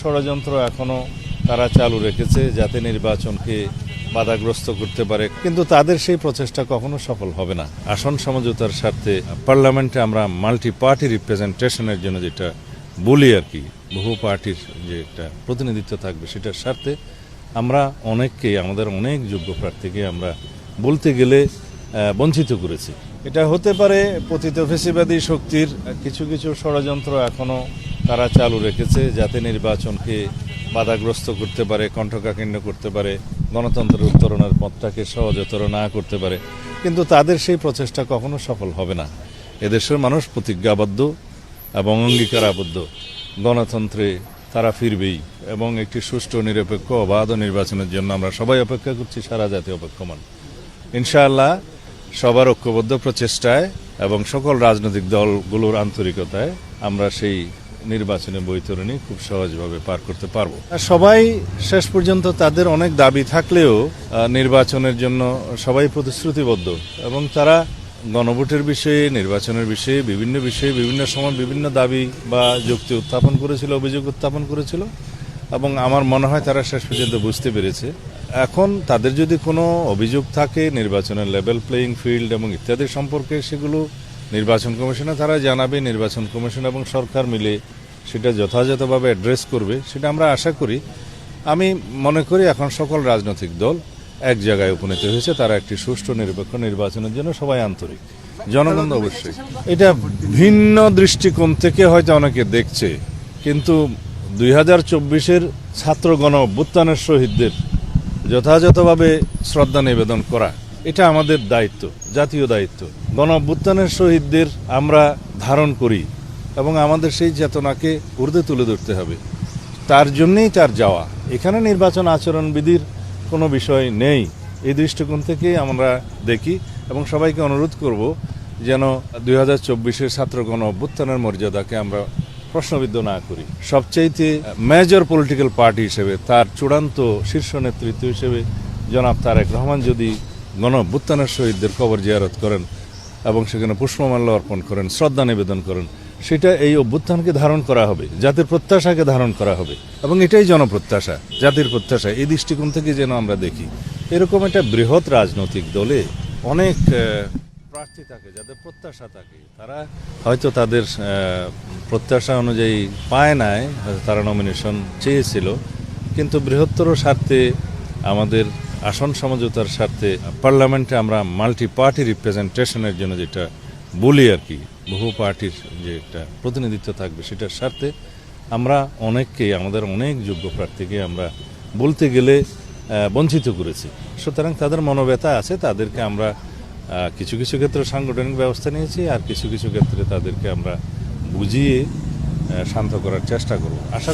ষড়যন্ত্র এখনো তারা চালু রেখেছে যাতে নির্বাচনকে বাধাগ্রস্ত করতে পারে, কিন্তু তাদের সেই প্রচেষ্টা কখনো সফল হবে না। আসন সমঝোতার স্বার্থে পার্লামেন্টে আমরা মাল্টি পার্টি রিপ্রেজেন্টেশনের জন্য যেটা বলি আর কি, বহু পার্টির যে একটা প্রতিনিধিত্ব থাকবে সেটার স্বার্থে আমরা অনেককেই, আমাদের অনেক যোগ্য প্রার্থীকে আমরা বলতে গেলে বঞ্চিত করেছি। এটা হতে পারে পতিত ফ্যাসিবাদী শক্তির কিছু কিছু ষড়যন্ত্র এখনো তারা চালু রেখেছে যাতে নির্বাচনকে বাধাগ্রস্ত করতে পারে, কণ্ঠকাঠিন্য করতে পারে, গণতন্ত্রের উত্তরণের পথটাকে সহজতর না করতে পারে, কিন্তু তাদের সেই প্রচেষ্টা কখনো সফল হবে না। এদেশের মানুষ প্রতিজ্ঞাবদ্ধ এবং অঙ্গীকারাবদ্ধ, গণতন্ত্রে তারা ফিরবেই এবং একটি সুষ্ঠু নিরপেক্ষ অবাধ নির্বাচনের জন্য আমরা সবাই অপেক্ষা করছি, সারা জাতি অপেক্ষমান। ইনশাআল্লাহ সবার ঐক্যবদ্ধ প্রচেষ্টায় এবং সকল রাজনৈতিক দলগুলোর আন্তরিকতায় আমরা সেই নির্বাচনে বৈতরণী খুব সহজভাবে পার করতে পারবো। সবাই শেষ পর্যন্ত তাদের অনেক দাবি থাকলেও নির্বাচনের জন্য সবাই প্রতিশ্রুতিবদ্ধ এবং তারা গণভোটের বিষয়ে, নির্বাচনের বিষয়ে, বিভিন্ন সময় বিভিন্ন দাবি বা যুক্তি উত্থাপন করেছিল, অভিযোগ উত্থাপন করেছিল এবং আমার মনে হয় তারা শেষ পর্যন্ত বুঝতে পেরেছে। এখন তাদের যদি কোনো অভিযোগ থাকে নির্বাচনের লেভেল প্লেয়িং ফিল্ড এবং ইত্যাদি সম্পর্কে, সেগুলো নির্বাচন কমিশনে তারা জানাবে। নির্বাচন কমিশন এবং সরকার মিলে সেটা যথাযথভাবে অ্যাড্রেস করবে, সেটা আমরা আশা করি। আমি মনে করি এখন সকল রাজনৈতিক দল এক জায়গায় উপনীত হয়েছে, তারা একটি সুষ্ঠু নিরপেক্ষ নির্বাচনের জন্য সবাই আন্তরিক। জনগণ অবশ্যই এটা ভিন্ন দৃষ্টিকোণ থেকে হয়তো অনেকে দেখছে, কিন্তু 2024-এর ছাত্র গণ অভ্যুত্থানের শহীদদের যথাযথভাবে শ্রদ্ধা নিবেদন করা এটা আমাদের দায়িত্ব, জাতীয় দায়িত্ব। গণ অভ্যুত্থানের শহীদদের আমরা ধারণ করি এবং আমাদের সেই চেতনাকে ঊর্ধ্বে তুলে ধরতে হবে। তার জন্যেই তার যাওয়া। এখানে নির্বাচন আচরণবিধির কোনো বিষয় নেই, এই দৃষ্টিকোণ থেকে আমরা দেখি এবং সবাইকে অনুরোধ করব যেন 2024-এর ছাত্র গণ অভ্যুত্থানের মর্যাদাকে আমরা প্রশ্নবিদ্ধ না করি। সবচাইতে মেজর পলিটিক্যাল পার্টি হিসেবে, তার চূড়ান্ত শীর্ষ নেতৃত্ব হিসেবে জনাব তারেক রহমান যদি গণ অভ্যুত্থানের শহীদদের কবর জিয়ারত করেন এবং সেখানে পুষ্পমাল্য অর্পণ করেন, শ্রদ্ধা নিবেদন করেন, সেটা এই অভ্যুত্থানকে ধারণ করা হবে, জাতির প্রত্যাশাকে ধারণ করা হবে এবং এটাই জনপ্রত্যাশা, জাতির প্রত্যাশা। এই দৃষ্টিকোণ থেকে যেন আমরা দেখি। এরকম একটা বৃহৎ রাজনৈতিক দলে অনেক প্রার্থী থাকে, যাদের প্রত্যাশা থাকে, তারা হয়তো তাদের প্রত্যাশা অনুযায়ী পায় নাই, তারা নমিনেশন চেয়েছিল, কিন্তু বৃহত্তর স্বার্থে, আমাদের আসন সমঝোতার স্বার্থে পার্লামেন্টে আমরা মাল্টি পার্টি রিপ্রেজেন্টেশনের জন্য যেটা বলি আর কি, বহু পার্টির যে একটা প্রতিনিধিত্ব থাকবে সেটার স্বার্থে আমরা অনেককেই, আমাদের অনেক যোগ্য প্রার্থীকে আমরা বলতে গেলে বঞ্চিত করেছি। সুতরাং তাদের মনোব্যথা আছে, তাদেরকে আমরা কিছু কিছু ক্ষেত্রে সাংগঠনিক ব্যবস্থা নিয়েছি, আর কিছু কিছু ক্ষেত্রে তাদেরকে আমরা বুঝিয়ে শান্ত করার চেষ্টা করব। আশা